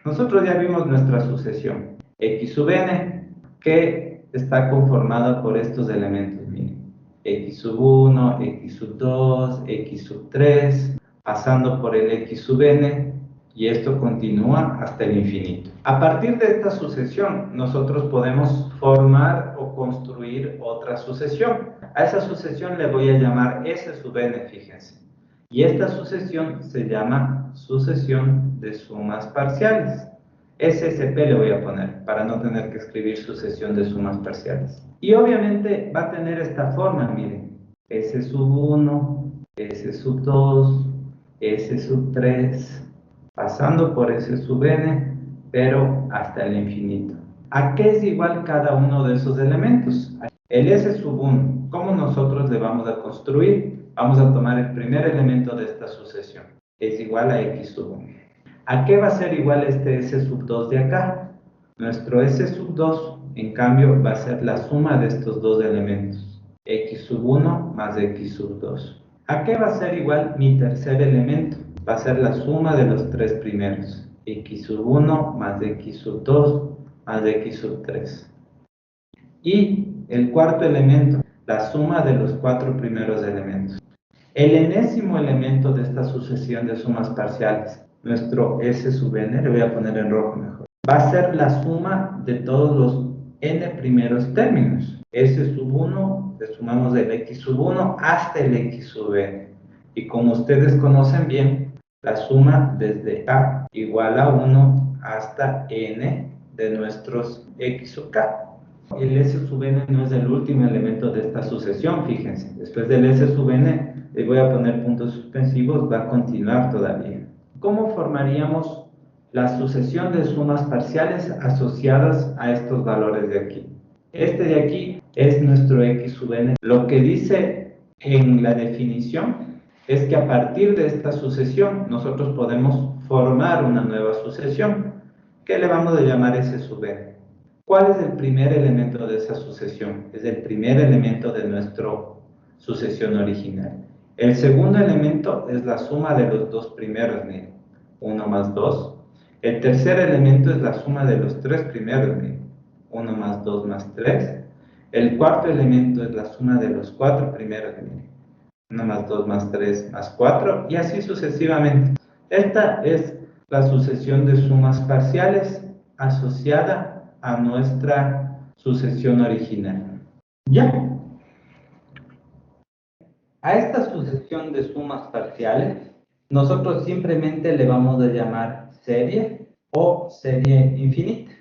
Nosotros ya vimos nuestra sucesión x sub n, que está conformada por estos elementos. Miren, x sub 1, x sub 2, x sub 3, pasando por el x sub n, y esto continúa hasta el infinito. A partir de esta sucesión, nosotros podemos formar o construir otra sucesión. A esa sucesión le voy a llamar s sub n, fíjense. Y esta sucesión se llama sucesión de sumas parciales. SSP le voy a poner, para no tener que escribir sucesión de sumas parciales. Y obviamente va a tener esta forma, miren. S sub 1, S sub 2, S sub 3, pasando por S sub n, pero hasta el infinito. ¿A qué es igual cada uno de esos elementos? El S sub 1, ¿cómo nosotros le vamos a construir? Vamos a tomar el primer elemento de esta sucesión. Es igual a x sub 1. ¿A qué va a ser igual este S sub 2 de acá? Nuestro S sub 2, en cambio, va a ser la suma de estos dos elementos. X sub 1 más x sub 2. ¿A qué va a ser igual mi tercer elemento? Va a ser la suma de los tres primeros. X sub 1 más x sub 2 más x sub 3. Y el cuarto elemento, la suma de los cuatro primeros elementos. El enésimo elemento de esta sucesión de sumas parciales, nuestro S sub n, le voy a poner en rojo mejor, va a ser la suma de todos los n primeros términos. S sub 1, le sumamos del x sub 1 hasta el x sub n. Y como ustedes conocen bien, la suma desde k igual a 1 hasta n de nuestros x sub k. El S sub n no es el último elemento de esta sucesión, fíjense. Después del S sub n, le voy a poner puntos suspensivos, va a continuar todavía. ¿Cómo formaríamos la sucesión de sumas parciales asociadas a estos valores de aquí? Este de aquí es nuestro x sub n. Lo que dice en la definición es que a partir de esta sucesión nosotros podemos formar una nueva sucesión que le vamos a llamar S sub n. ¿Cuál es el primer elemento de esa sucesión? Es el primer elemento de nuestra sucesión original. El segundo elemento es la suma de los dos primeros, miren, 1 más 2. El tercer elemento es la suma de los tres primeros, miren, 1 más 2 más 3. El cuarto elemento es la suma de los cuatro primeros, miren, 1 más 2 más 3 más 4, y así sucesivamente. Esta es la sucesión de sumas parciales asociada a nuestra sucesión original. ¿Ya? A esta sucesión de sumas parciales, nosotros simplemente le vamos a llamar serie o serie infinita.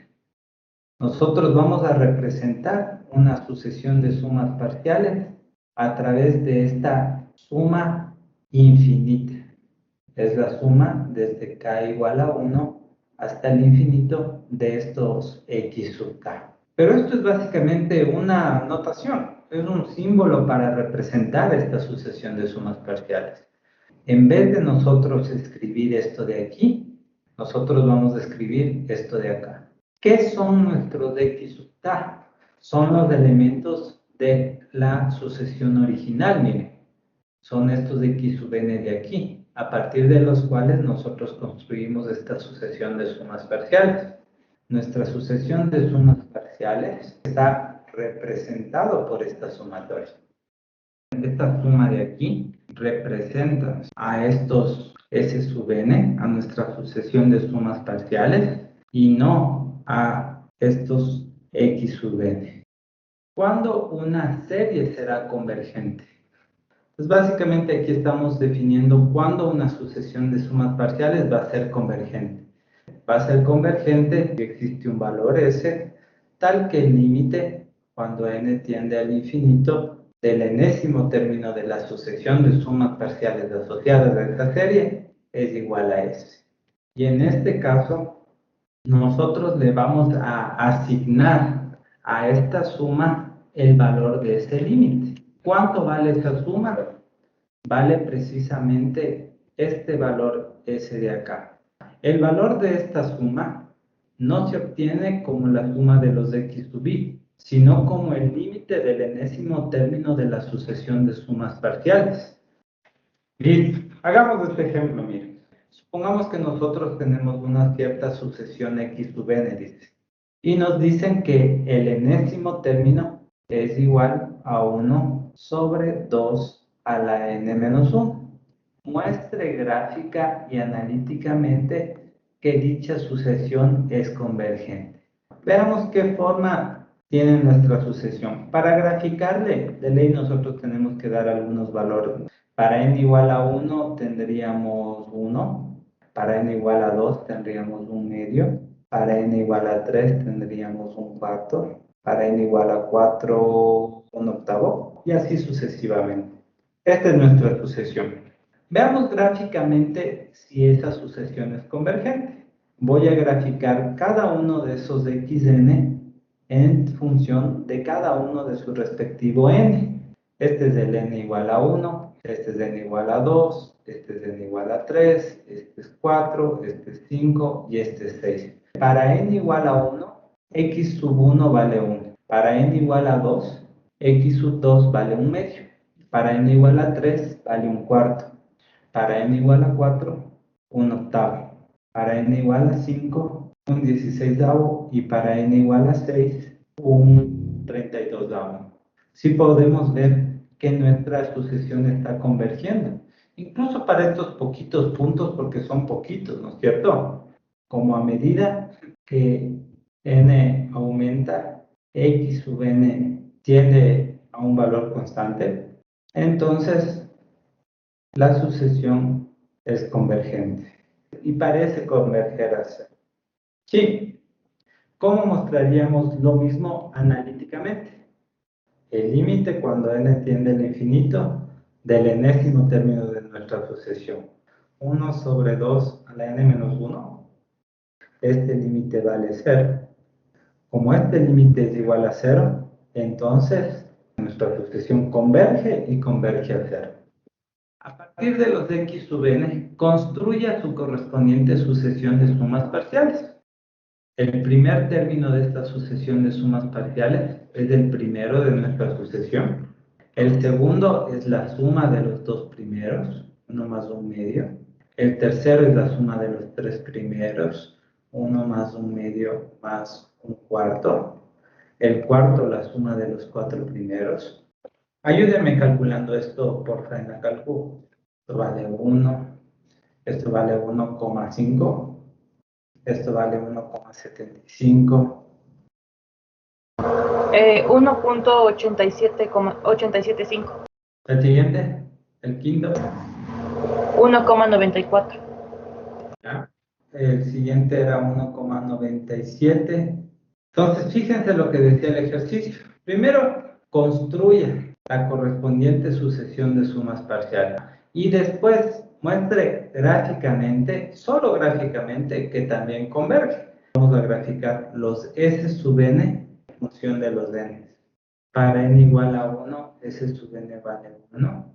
Nosotros vamos a representar una sucesión de sumas parciales a través de esta suma infinita. Es la suma desde k igual a 1 hasta el infinito de estos x sub k. Pero esto es básicamente una notación, es un símbolo para representar esta sucesión de sumas parciales. En vez de nosotros escribir esto de aquí, nosotros vamos a escribir esto de acá. ¿Qué son nuestros x sub k? Son los elementos de la sucesión original, miren. Son estos x sub n de aquí, a partir de los cuales nosotros construimos esta sucesión de sumas parciales. Nuestra sucesión de sumas parciales está representado por esta sumatoria. Esta suma de aquí representa a estos S sub n, a nuestra sucesión de sumas parciales, y no a estos x sub n. ¿Cuándo una serie será convergente? Pues básicamente aquí estamos definiendo cuándo una sucesión de sumas parciales va a ser convergente. Va a ser convergente si existe un valor S tal que el límite, cuando n tiende al infinito, del enésimo término de la sucesión de sumas parciales asociadas a esta serie es igual a S. Y en este caso, nosotros le vamos a asignar a esta suma el valor de ese límite. ¿Cuánto vale esa suma? Vale precisamente este valor S de acá. El valor de esta suma no se obtiene como la suma de los x sub i, sino como el límite del enésimo término de la sucesión de sumas parciales. Listo. Hagamos este ejemplo, miren. Supongamos que nosotros tenemos una cierta sucesión x sub n, dice, y nos dicen que el enésimo término es igual a 1 sobre 2 a la n menos 1. Muestre gráfica y analíticamente que dicha sucesión es convergente. Veamos qué forma tiene nuestra sucesión. Para graficarle, de ley nosotros tenemos que dar algunos valores. Para n igual a 1 tendríamos 1, para n igual a 2 tendríamos un medio, para n igual a 3 tendríamos un cuarto, para n igual a 4 un octavo, y así sucesivamente. Esta es nuestra sucesión. Veamos gráficamente si esa sucesión es convergente. Voy a graficar cada uno de esos xn en función de cada uno de su respectivo n. Este es el n igual a 1, este es n igual a 2, este es n igual a 3, este es 4, este es 5 y este es 6. Para n igual a 1, x sub 1 vale 1. Para n igual a 2, x sub 2 vale un medio. Para n igual a 3, vale un cuarto. Para n igual a 4, un octavo. Para n igual a 5, un 16avo. Y para n igual a 6, un 32avo. Sí podemos ver que nuestra sucesión está convergiendo. Incluso para estos poquitos puntos, porque son poquitos, ¿no es cierto? Como a medida que n aumenta, x sub n tiende a un valor constante, entonces la sucesión es convergente y parece converger a cero. Sí, ¿cómo mostraríamos lo mismo analíticamente? El límite cuando n tiende al infinito del enésimo término de nuestra sucesión. 1 sobre 2 a la n menos 1. Este límite vale 0. Como este límite es igual a 0, entonces nuestra sucesión converge y converge a 0. A partir de los x sub n, construya su correspondiente sucesión de sumas parciales. El primer término de esta sucesión de sumas parciales es el primero de nuestra sucesión. El segundo es la suma de los dos primeros, 1 más un medio. El tercero es la suma de los tres primeros, 1 más un medio más un cuarto. El cuarto, la suma de los cuatro primeros. Ayúdenme calculando esto, porfa, en la cálculo. Esto vale 1, esto vale 1,5, esto vale 1,75. 1.875. El siguiente, el quinto. 1,94. ¿Ya? El siguiente era 1,97. Entonces, fíjense lo que decía el ejercicio. Primero, construya la correspondiente sucesión de sumas parciales. Y después, muestre gráficamente, solo gráficamente, que también converge. Vamos a graficar los s sub n en función de los n. Para n igual a 1, s sub n vale 1.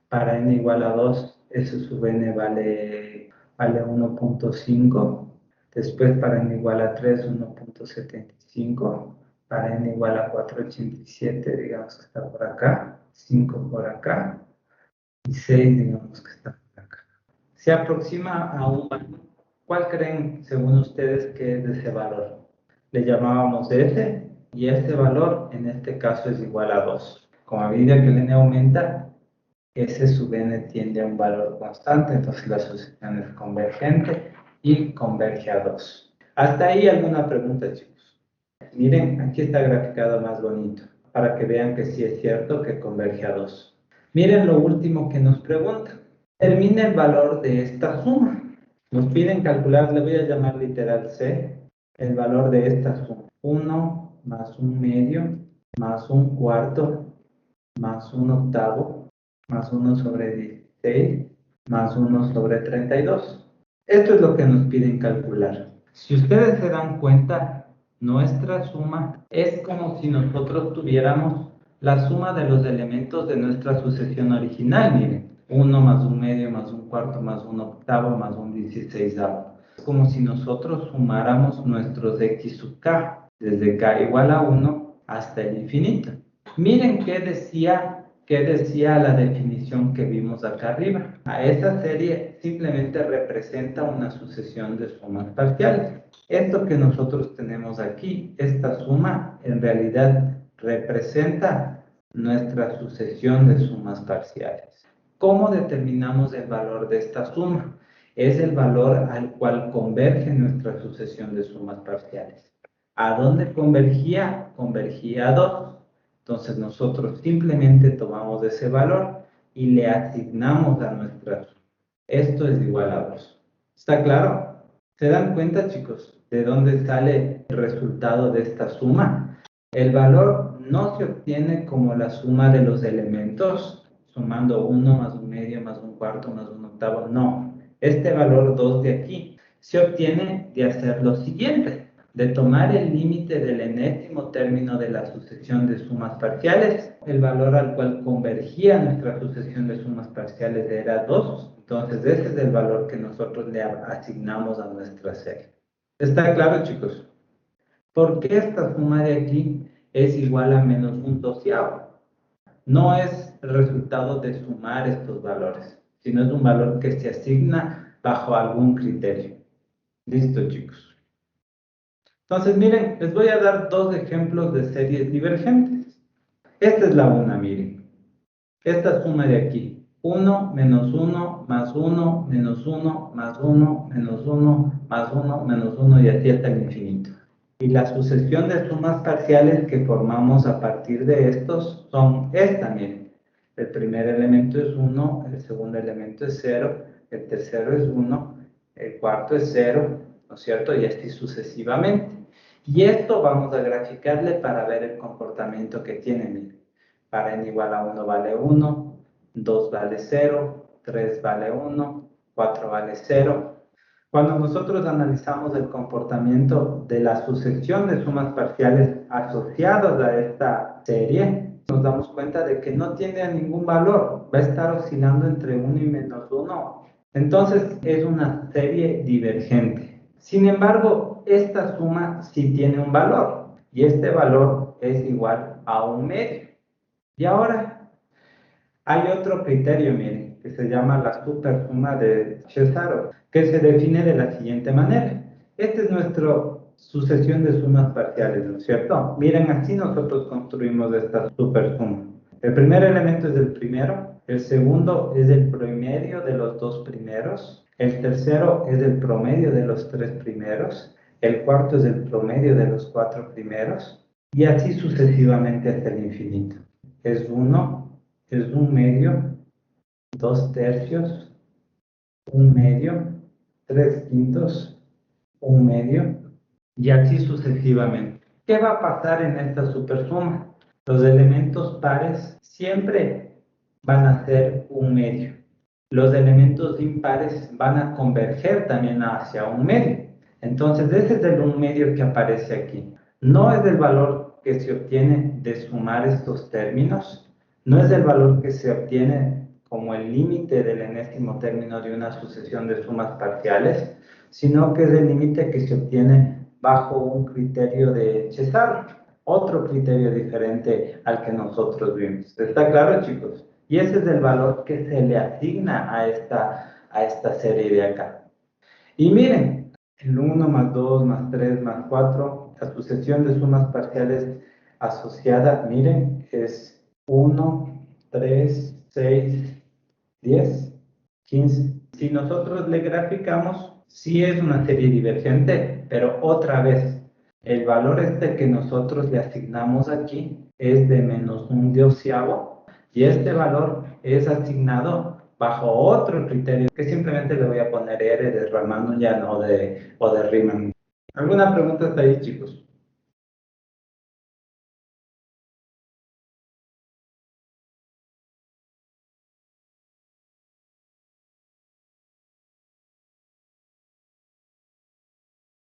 Para n igual a 2, s sub n vale 1.5. Después para n igual a 3, 1.75. Para n igual a 4,87, digamos que está por acá. 5 por acá. Y 6, digamos que está por acá. Se aproxima a un valor. ¿Cuál creen, según ustedes, que es ese valor? Le llamábamos f, y este valor, en este caso, es igual a 2. Como a medida que el n aumenta, S sub n tiende a un valor constante, entonces la sucesión es convergente y converge a 2. ¿Hasta ahí alguna pregunta, chicos? Miren, aquí está graficado más bonito, para que vean que sí es cierto que converge a 2. Miren lo último que nos pregunta. Determina el valor de esta suma. Nos piden calcular, le voy a llamar literal C, el valor de esta suma. 1 más un medio, más un cuarto, más un octavo, más 1 sobre 16, más 1 sobre 32. Esto es lo que nos piden calcular. Si ustedes se dan cuenta, nuestra suma es como si nosotros tuviéramos la suma de los elementos de nuestra sucesión original, miren. 1 más un medio, más un cuarto, más un octavo, más un 16avo. Es como si nosotros sumáramos nuestros x sub k, desde k igual a 1 hasta el infinito. Miren qué decía ¿qué decía la definición que vimos acá arriba? A esa serie simplemente representa una sucesión de sumas parciales. Esto que nosotros tenemos aquí, esta suma, en realidad representa nuestra sucesión de sumas parciales. ¿Cómo determinamos el valor de esta suma? Es el valor al cual converge nuestra sucesión de sumas parciales. ¿A dónde convergía? Convergía a 2. Entonces nosotros simplemente tomamos ese valor y le asignamos a nuestra suma. Esto es igual a 2. ¿Está claro? ¿Se dan cuenta, chicos, de dónde sale el resultado de esta suma? El valor no se obtiene como la suma de los elementos, sumando 1 más 1/2 más 1/4 más 1/8. No, este valor 2 de aquí se obtiene de hacer lo siguiente, de tomar el límite del enésimo término de la sucesión de sumas parciales. El valor al cual convergía nuestra sucesión de sumas parciales era 2. Entonces, ese es el valor que nosotros le asignamos a nuestra serie. ¿Está claro, chicos? ¿Por qué esta suma de aquí es igual a menos 1/12? No es el resultado de sumar estos valores, sino es un valor que se asigna bajo algún criterio. Listo, chicos. Entonces, miren, les voy a dar dos ejemplos de series divergentes. Esta es la una, miren. Esta suma de aquí. 1 menos 1 más 1 menos 1 más 1 menos 1 más 1 menos 1 y así hasta el infinito. Y la sucesión de sumas parciales que formamos a partir de estos son esta, miren. El primer elemento es 1, el segundo elemento es 0, el tercero es 1, el cuarto es 0, ¿no es cierto? Y así sucesivamente. Y esto vamos a graficarle para ver el comportamiento que tiene, miren. Para n igual a 1 vale 1, 2 vale 0, 3 vale 1, 4 vale 0. Cuando nosotros analizamos el comportamiento de la sucesión de sumas parciales asociadas a esta serie, nos damos cuenta de que no tiene ningún valor, va a estar oscilando entre 1 y menos 1. Entonces es una serie divergente. Sin embargo, esta suma sí tiene un valor, y este valor es igual a 1/2. Y ahora hay otro criterio, miren, que se llama la supersuma de Cesaro, que se define de la siguiente manera. Esta es nuestra sucesión de sumas parciales, ¿no es cierto? Miren, así nosotros construimos esta supersuma. El primer elemento es el primero, el segundo es el promedio de los dos primeros, el tercero es el promedio de los tres primeros, el cuarto es el promedio de los cuatro primeros, y así sucesivamente hasta el infinito. Es 1, es 1/2, 2/3, 1/2, 3/5, 1/2, y así sucesivamente. ¿Qué va a pasar en esta supersuma? Los elementos pares siempre van a ser 1/2. Los elementos impares van a converger también hacia 1/2. Entonces, ese es el 1/2 que aparece aquí. No es el valor que se obtiene de sumar estos términos, no es el valor que se obtiene como el límite del enésimo término de una sucesión de sumas parciales, sino que es el límite que se obtiene bajo un criterio de Cesaro, otro criterio diferente al que nosotros vimos. ¿Está claro, chicos? Y ese es el valor que se le asigna a esta serie de acá. Y miren, el 1 más 2 más 3 más 4, la sucesión de sumas parciales asociada, miren, es 1, 3, 6, 10, 15. Si nosotros le graficamos, sí es una serie divergente, pero otra vez, el valor que nosotros le asignamos aquí es de menos 1/12, y este valor es asignado bajo otro criterio que simplemente le voy a poner R de Ramanujan o de Riemann. ¿Alguna pregunta hasta ahí, chicos?